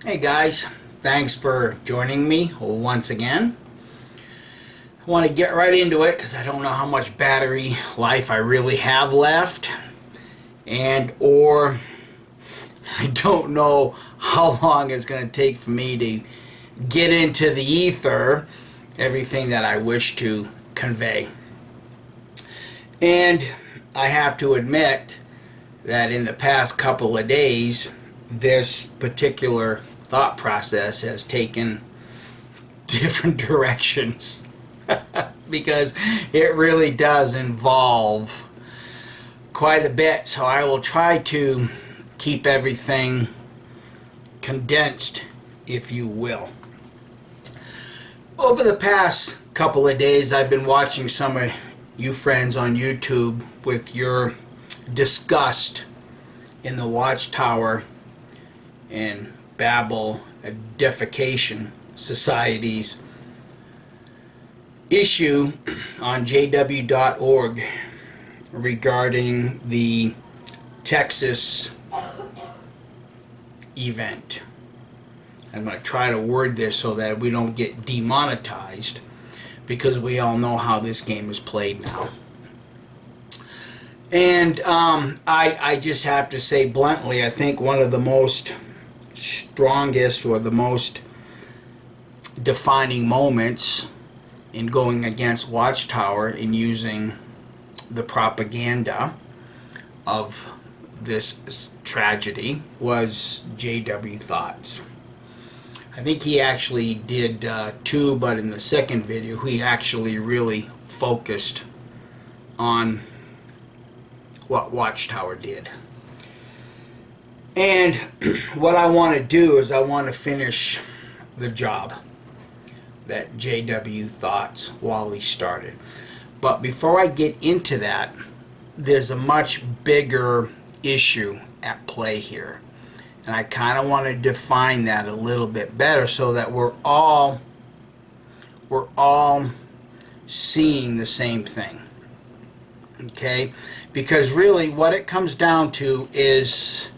Hey guys, thanks for joining me once again. I want to get right into it because I don't know how much battery life I really have left, or I don't know how long it's going to take for me to get into the ether everything that I wish to convey. And I have to admit that in the past couple of days, this particular thought process has taken different directions because it really does involve quite a bit. So I will try to keep everything condensed, if you will. Over the past couple of days, I've been watching some of you friends on YouTube with your disgust in the Watchtower and Babel Deification Society's issue on jw.org regarding the Texas event. I'm going to try to word this so that we don't get demonetized, because we all know how this game is played now. And I just have to say bluntly, I think one of the most strongest or the most defining moments in going against Watchtower in using the propaganda of this tragedy was J.W. Thoughts. I think he actually did two, but in the second video he actually really focused on what Watchtower did. And what I want to do is I want to finish the job that J.W. Thoughts Wally started. But before I get into that, there's a much bigger issue at play here. And I kind of want to define that a little bit better so that we're all seeing the same thing. Okay? Because really what it comes down to is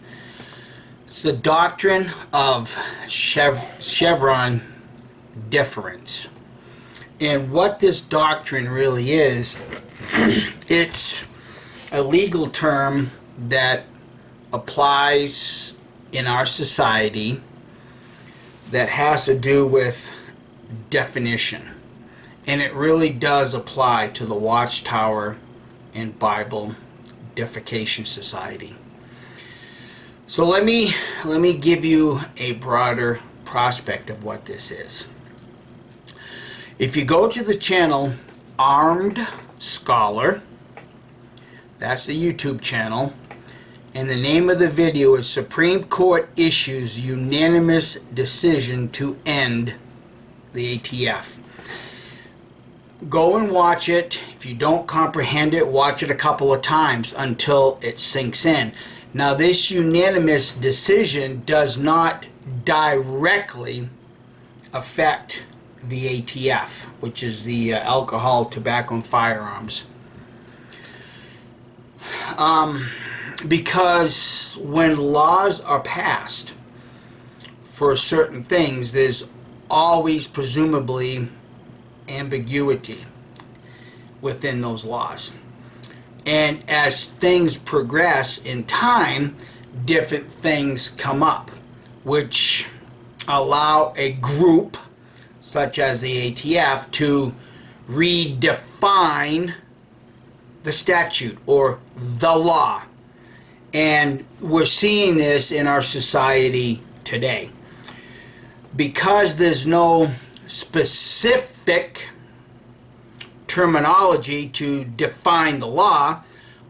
it's the doctrine of Chevron deference. And what this doctrine really is, it's a legal term that applies in our society that has to do with definition. And it really does apply to the Watchtower and Bible Deification Society. So let me give you a broader prospect of what this is. If you go to the channel Armed Scholar, that's the YouTube channel, and the name of the video is Supreme Court Issues Unanimous Decision to End the ATF. Go and watch it. If you don't comprehend it, watch it a couple of times until it sinks in. Now, this unanimous decision does not directly affect the ATF, which is the Alcohol, Tobacco, and Firearms. Because when laws are passed for certain things, there's always presumably ambiguity within those laws. And as things progress in time, different things come up, which allow a group such as the ATF to redefine the statute or the law. And we're seeing this in our society today. Because there's no specific terminology to define the law,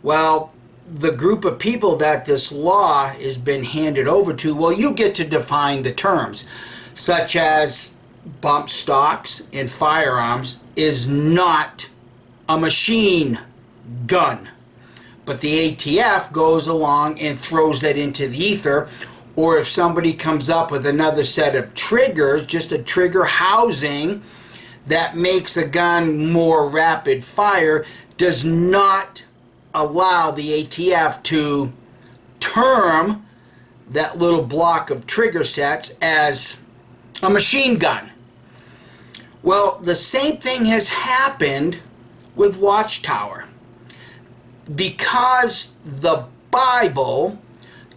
well, the group of people that this law has been handed over to, well, you get to define the terms, such as bump stocks and firearms is not a machine gun. But the ATF goes along and throws that into the ether. Or if somebody comes up with another set of triggers, just a trigger housing that makes a gun more rapid fire, does not allow the ATF to term that little block of trigger sets as a machine gun. Well, the same thing has happened with Watchtower. Because the Bible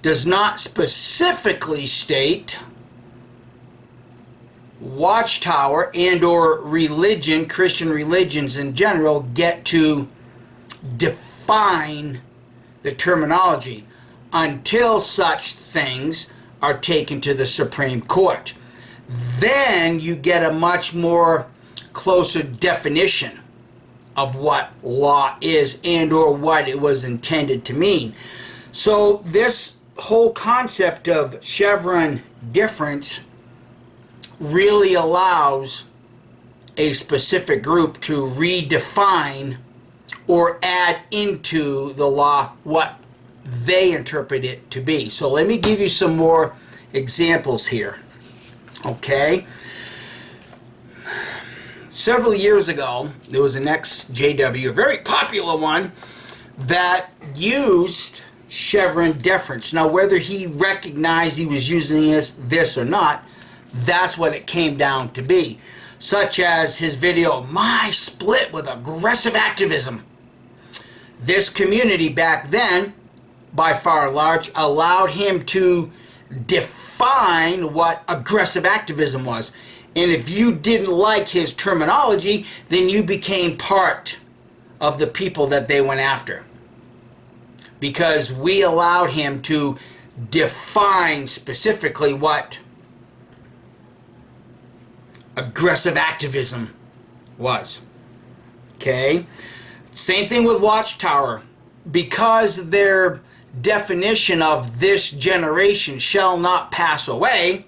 does not specifically state Watchtower and or religion, Christian religions in general, get to define the terminology until such things are taken to the Supreme Court. Then you get a much more closer definition of what law is and or what it was intended to mean. So this whole concept of Chevron deference really allows a specific group to redefine or add into the law what they interpret it to be. So let me give you some more examples here. Okay? Several years ago, there was an ex-JW, a very popular one, that used Chevron deference. Now, whether he recognized he was using this or not, that's what it came down to be. Such as his video, My Split with Aggressive Activism. This community back then, by far and large, allowed him to define what aggressive activism was. And if you didn't like his terminology, then you became part of the people that they went after. Because we allowed him to define specifically what aggressive activism was. Okay? Same thing with Watchtower. Because their definition of this generation shall not pass away,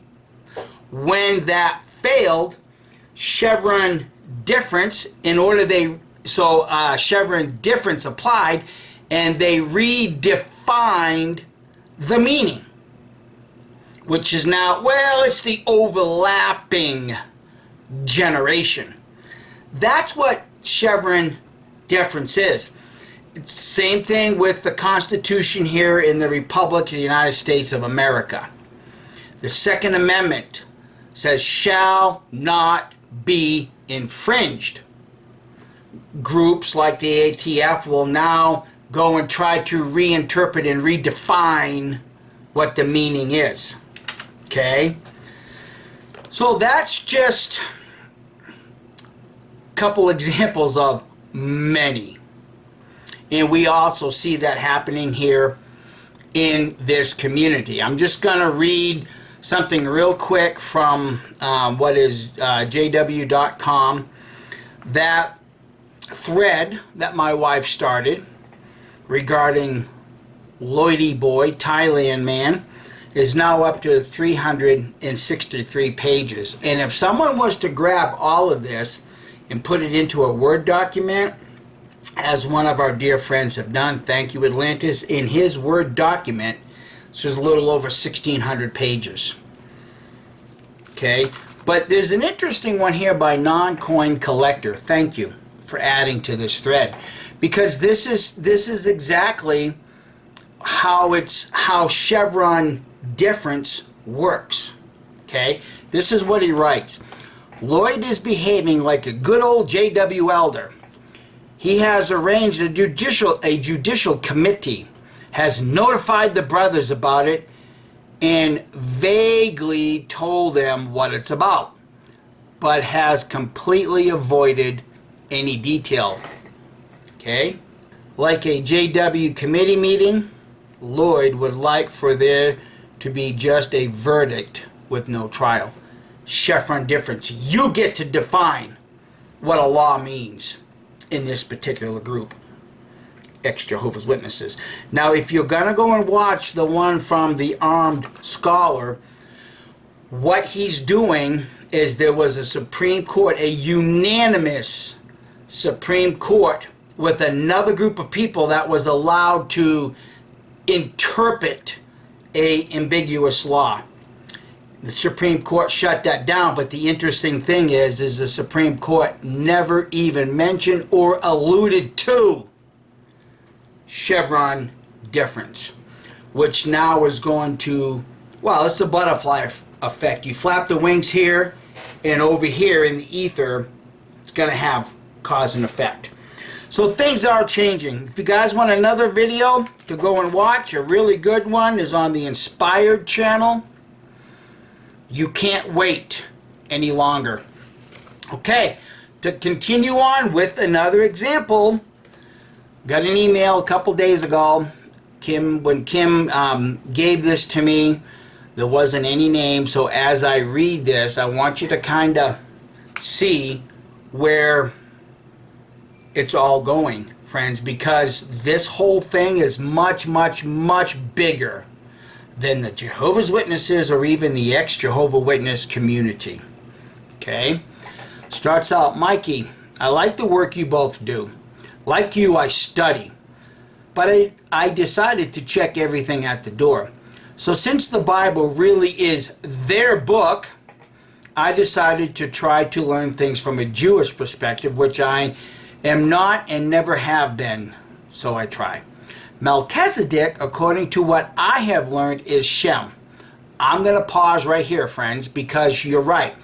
when that failed, Chevron deference, Chevron deference applied, and they redefined the meaning, which is now, well, it's the overlapping generation. That's what Chevron deference is. It's the same thing with the Constitution here in the Republic of the United States of America. The Second Amendment says shall not be infringed. Groups like the ATF will now go and try to reinterpret and redefine what the meaning is. Okay? So that's just a couple examples of many. And we also see that happening here in this community. I'm just going to read something real quick from what is jw.com. That thread that my wife started regarding Lloydie Boy, Thailand man, is now up to 363 pages. And if someone was to grab all of this and put it into a Word document, as one of our dear friends have done, thank you Atlantis, in his Word document, so it's a little over 1,600 pages. Okay, but there's an interesting one here by Non-Coin Collector. Thank you for adding to this thread, because this is exactly how Chevron deference works. Okay, this is what he writes. Lloyd is behaving like a good old JW elder. He has arranged a judicial committee, has notified the brothers about it, and vaguely told them what it's about, but has completely avoided any detail. Okay? Like a JW committee meeting, Lloyd would like for there to be just a verdict with no trial. Chevron deference. You get to define what a law means in this particular group, ex-Jehovah's Witnesses. Now, if you're going to go and watch the one from the Armed Scholar, what he's doing is there was a Supreme Court, a unanimous Supreme Court with another group of people that was allowed to interpret a ambiguous law. The Supreme Court shut that down, but the interesting thing is the Supreme Court never even mentioned or alluded to Chevron deference, which now is going to Well, it's the butterfly effect. You flap the wings here, and over here in the ether, it's going to have cause and effect. So things are changing. If you guys want another video to go and watch, a really good one is on the Inspired channel. You can't wait any longer. Okay, to continue on with another example, got an email a couple days ago. When Kim gave this to me, there wasn't any name, so as I read this, I want you to kind of see where it's all going, friends, because this whole thing is much, much, much bigger than the Jehovah's Witnesses or even the ex-Jehovah Witness community. Okay? Starts out, Mikey, I like the work you both do. Like you, I study. But I decided to check everything at the door. So since the Bible really is their book, I decided to try to learn things from a Jewish perspective, which I am not and never have been. So I try. Melchizedek, according to what I have learned, is Shem. I'm going to pause right here, friends, because you're right.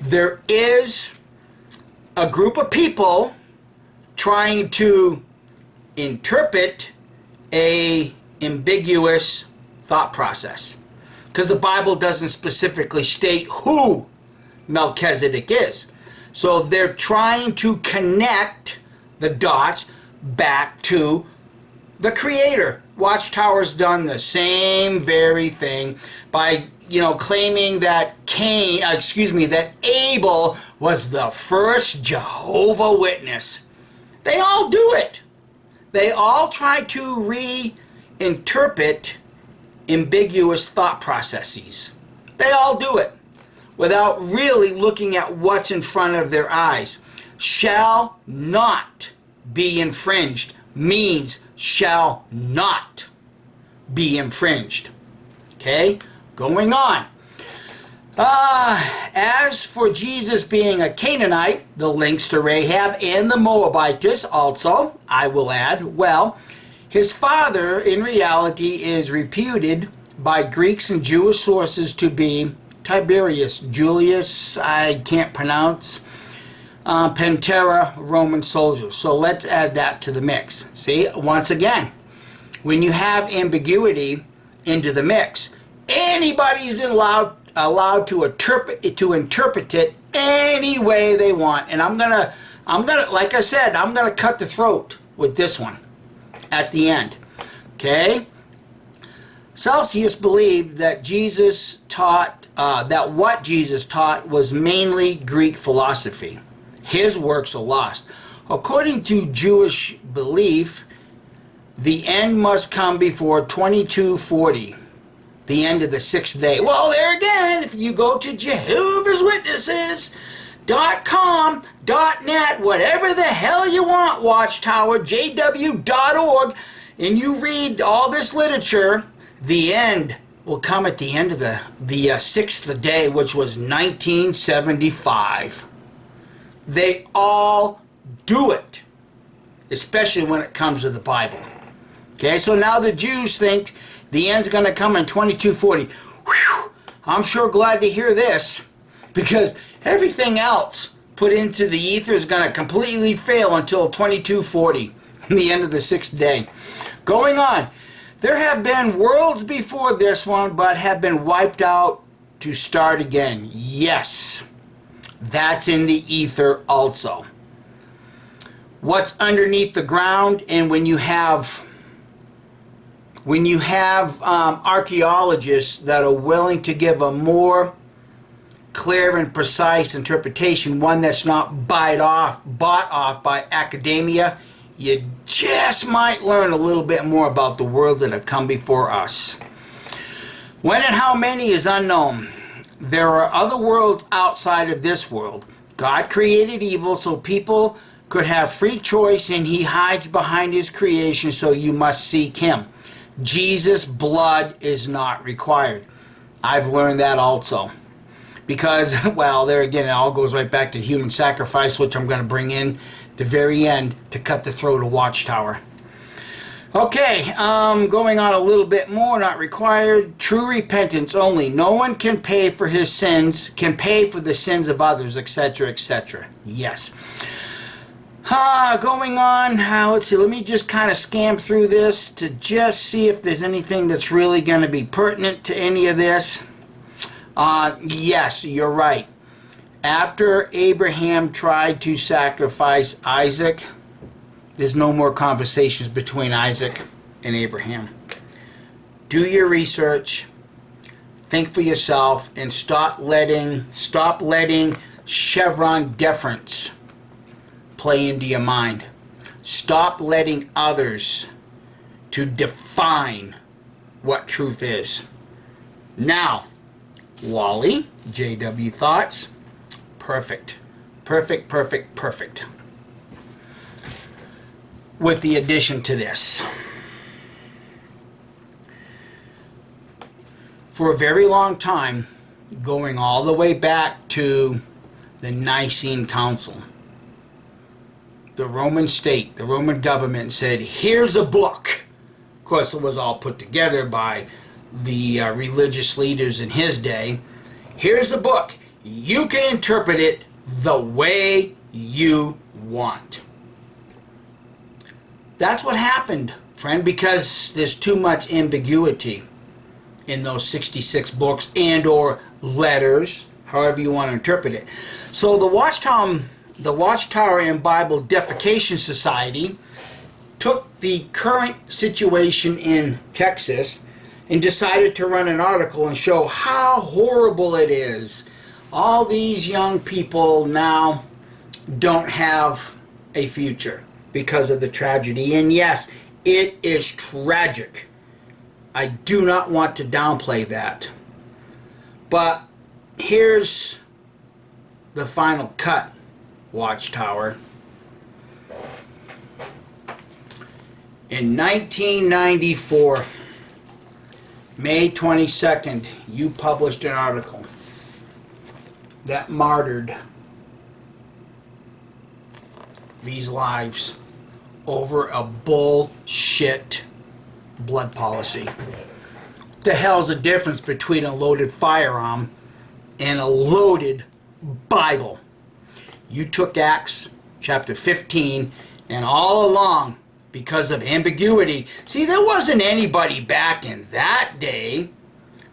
There is a group of people trying to interpret a ambiguous thought process, because the Bible doesn't specifically state who Melchizedek is. So they're trying to connect the dots back to the Creator. Watchtower's done the same very thing by, claiming that that Abel was the first Jehovah Witness. They all do it. They all try to reinterpret ambiguous thought processes. They all do it without really looking at what's in front of their eyes. Shall not be infringed means shall not be infringed. Okay, going on. As for Jesus being a Canaanite, the links to Rahab and the Moabitess also, I will add, well, his father in reality is reputed by Greeks and Jewish sources to be Tiberius Julius, I can't pronounce, Pantera, Roman soldier. So let's add that to the mix. See, once again, when you have ambiguity into the mix, anybody's allowed to interpret it any way they want. And I'm gonna, like I said, I'm gonna cut the throat with this one at the end. Okay. Celsius believed that Jesus taught that what Jesus taught was mainly Greek philosophy. His works are lost. According to Jewish belief, the end must come before 2240, the end of the sixth day. Well, there again, if you go to Jehovah's Witnesses.com, .net, whatever the hell you want, Watchtower, jw.org, and you read all this literature, the end will come at the end of the sixth day, which was 1975. They all do it, especially when it comes to the Bible. Okay, so now the Jews think the end's going to come in 2240. Whew, I'm sure glad to hear this, because everything else put into the ether is going to completely fail until 2240, the end of the sixth day. Going on, there have been worlds before this one, but have been wiped out to start again. Yes, that's in the ether also. What's underneath the ground, and when you have archaeologists that are willing to give a more clear and precise interpretation, one that's not bought off by academia, you just might learn a little bit more about the worlds that have come before us. When and how many is unknown. There are other worlds outside of this world. God created evil so people could have free choice, and he hides behind his creation, so you must seek him. Jesus' blood is not required. I've learned that also. Because, well, there again, it all goes right back to human sacrifice, which I'm going to bring in the very end to cut the throat of Watchtower. Okay, going on a little bit more, not required. True repentance only. No one can pay for his sins, can pay for the sins of others, etc., etc. Yes. Going on, let's see, let me just kind of scan through this to just see if there's anything that's really going to be pertinent to any of this. Yes, you're right. After Abraham tried to sacrifice Isaac, there's no more conversations between Isaac and Abraham. Do your research, think for yourself, and stop letting Chevron deference play into your mind. Stop letting others to define what truth is. Now, Wally, JW Thoughts, perfect. Perfect, perfect, perfect. With the addition to this. For a very long time, going all the way back to the Nicene Council, the Roman state, the Roman government said, here's a book. Of course, it was all put together by the religious leaders in his day. Here's a book. You can interpret it the way you want. That's what happened, friend, because there's too much ambiguity in those 66 books and or letters, however you want to interpret it. So the Watchtower and Bible Defecation Society took the current situation in Texas and decided to run an article and show how horrible it is. All these young people now don't have a future because of the tragedy. And yes, it is tragic. I do not want to downplay that. But here's the final cut, Watchtower. In 1994, May 22nd, you published an article that martyred these lives over a bullshit blood policy. What the hell's the difference between a loaded firearm and a loaded Bible? You took Acts chapter 15, and all along, because of ambiguity, see, there wasn't anybody back in that day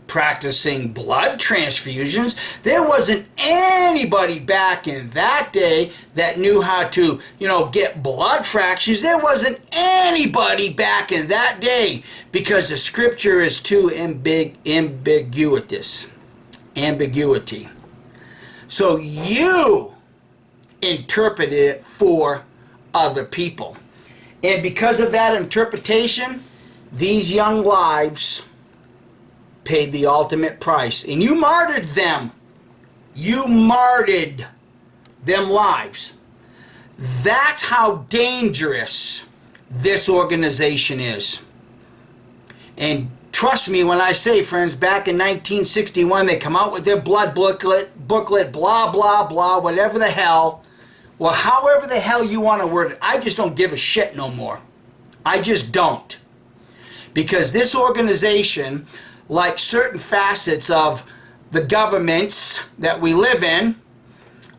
practicing blood transfusions. There wasn't anybody back in that day that knew how to, get blood fractions. There wasn't anybody back in that day because the scripture is too ambiguous. Ambiguity. So you interpreted it for other people. And because of that interpretation, these young lives paid the ultimate price. And you martyred them. You martyred them lives. That's how dangerous this organization is. And trust me when I say, friends, back in 1961, they come out with their blood booklet, blah, blah, blah, whatever the hell. Well, however the hell you want to word it, I just don't give a shit no more. I just don't. Because this organization, like certain facets of the governments that we live in,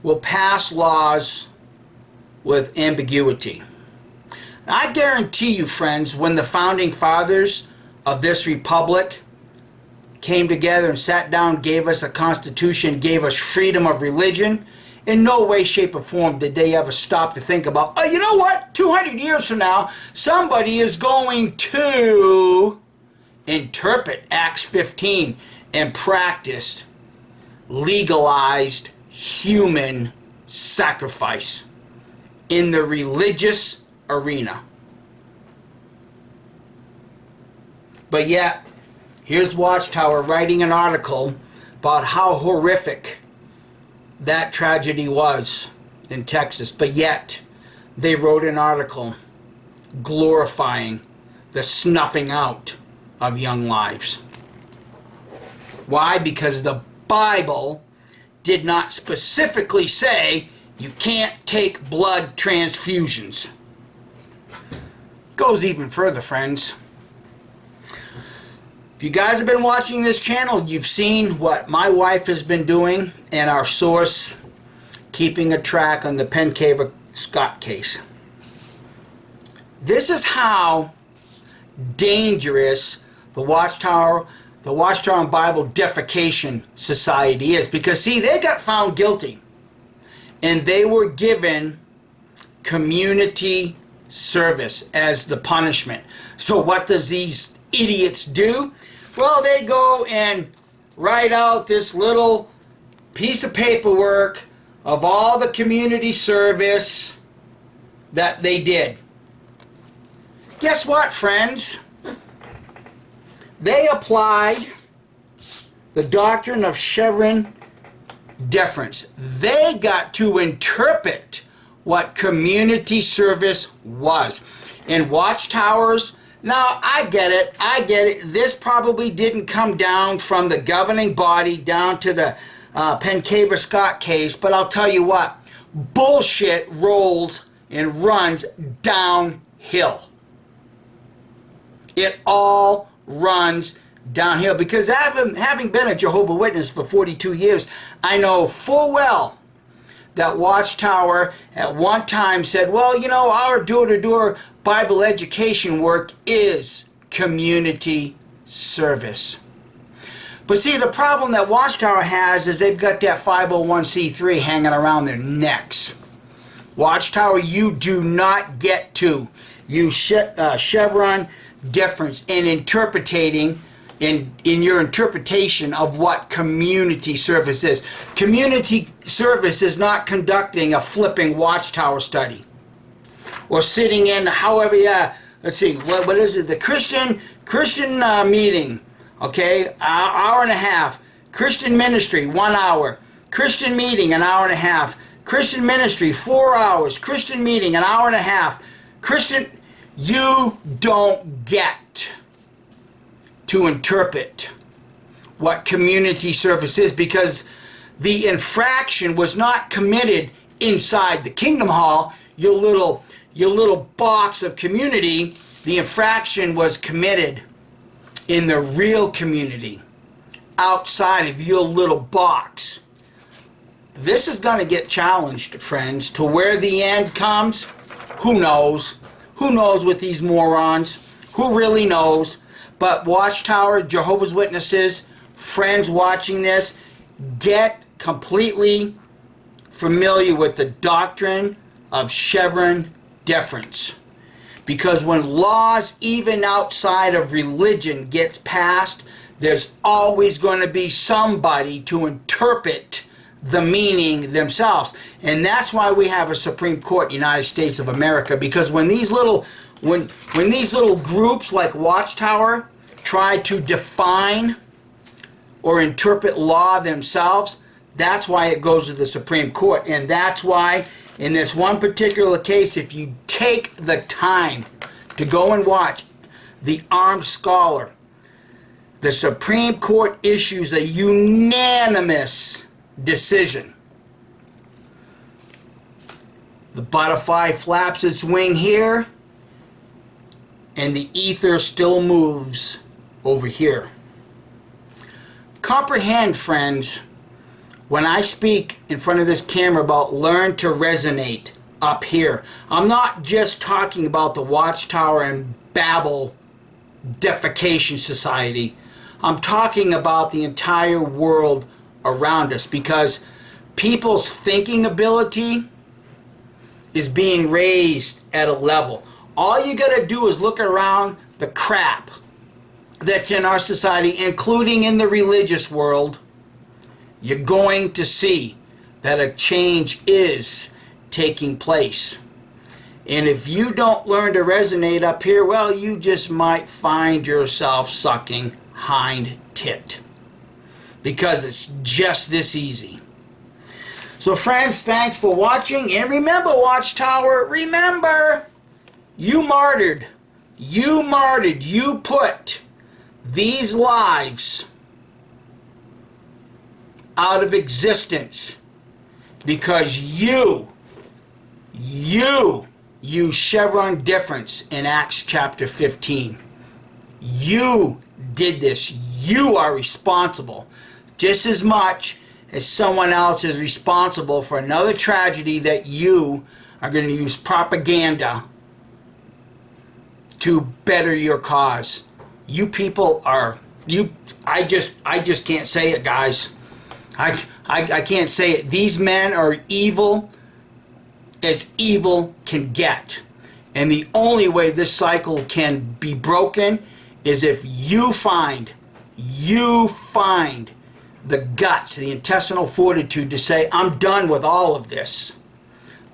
will pass laws with ambiguity. I guarantee you, friends, when the founding fathers of this republic came together and sat down, gave us a constitution, gave us freedom of religion, in no way, shape, or form did they ever stop to think about, oh, you know what? 200 years from now, somebody is going to interpret Acts 15 and practice legalized human sacrifice in the religious arena. But yet, here's Watchtower writing an article about how horrific that tragedy was in Texas. But yet, they wrote an article glorifying the snuffing out of young lives. Why? Because the Bible did not specifically say you can't take blood transfusions. Goes even further, friends. If you guys have been watching this channel, you've seen what my wife has been doing and our source keeping a track on the Pencaver-Scott case. This is how dangerous the Watchtower and Bible Defecation Society is. Because, see, they got found guilty. And they were given community service as the punishment. So what does these idiots do? Well, they go and write out this little piece of paperwork of all the community service that they did. Guess what, friends? They applied the doctrine of Chevron deference. They got to interpret what community service was. In Watchtowers, now I get it. This probably didn't come down from the governing body down to the Pencaver-Scott case, but I'll tell you what, bullshit rolls and runs downhill. It all runs downhill, because having been a Jehovah's Witness for 42 years, I know full well that Watchtower at one time said, well, you know, our door-to-door Bible education work is community service. But see, the problem that Watchtower has is they've got that 501c3 hanging around their necks. Watchtower, you do not get to use Chevron deference in interpreting in your interpretation of what community service is. Community service is not conducting a flipping Watchtower study or sitting in, however, let's see, what is it? The Christian meeting, okay, hour and a half. Christian ministry, 1 hour. Christian meeting, an hour and a half. Christian ministry, 4 hours. Christian meeting, an hour and a half. You don't get to interpret what community service is, because the infraction was not committed inside the Kingdom Hall, your little box of community. The infraction was committed in the real community, outside of your little box. This is going to get challenged, friends. To where the end comes, who knows? Who knows with these morons? Who really knows? But Watchtower, Jehovah's Witnesses, friends watching this, get completely familiar with the doctrine of Chevron deference. Because when laws, even outside of religion, gets passed, there's always going to be somebody to interpret the meaning themselves. And that's why we have a Supreme Court, United States of America. Because when these little groups like Watchtower try to define or interpret law themselves, that's why it goes to the Supreme Court. And that's why in this one particular case, if you take the time to go and watch the Armed Scholar, the Supreme Court issues a unanimous decision. The butterfly flaps its wing here, and the ether still moves over here. Comprehend, friends, when I speak in front of this camera about learn to resonate up here, I'm not just talking about the Watchtower and Babel Defecation Society. I'm talking about the entire world around us, because people's thinking ability is being raised at a level. All you got to do is look around the crap that's in our society, including in the religious world. You're going to see that a change is taking place. And if you don't learn to resonate up here, well, you just might find yourself sucking hind tit. Because it's just this easy. So friends, thanks for watching. And remember, Watchtower, remember, you martyred. You put these lives out of existence because you use Chevron deference in Acts chapter 15. You did this. You are responsible just as much as someone else is responsible for another tragedy that you are going to use propaganda to better your cause. You people are, I just can't say it, guys. I can't say it. These men are evil as evil can get. And the only way this cycle can be broken is if you find the guts, the intestinal fortitude to say, I'm done with all of this.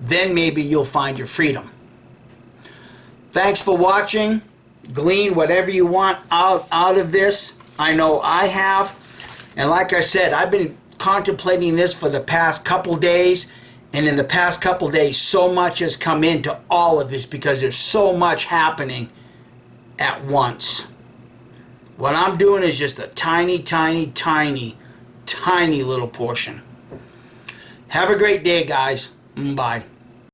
Then maybe you'll find your freedom. Thanks for watching. Glean whatever you want out of this. I know I have. And like I said, I've been contemplating this for the past couple days. And in the past couple days, so much has come into all of this because there's so much happening at once. What I'm doing is just a tiny, tiny, tiny, tiny little portion. Have a great day, guys. Bye.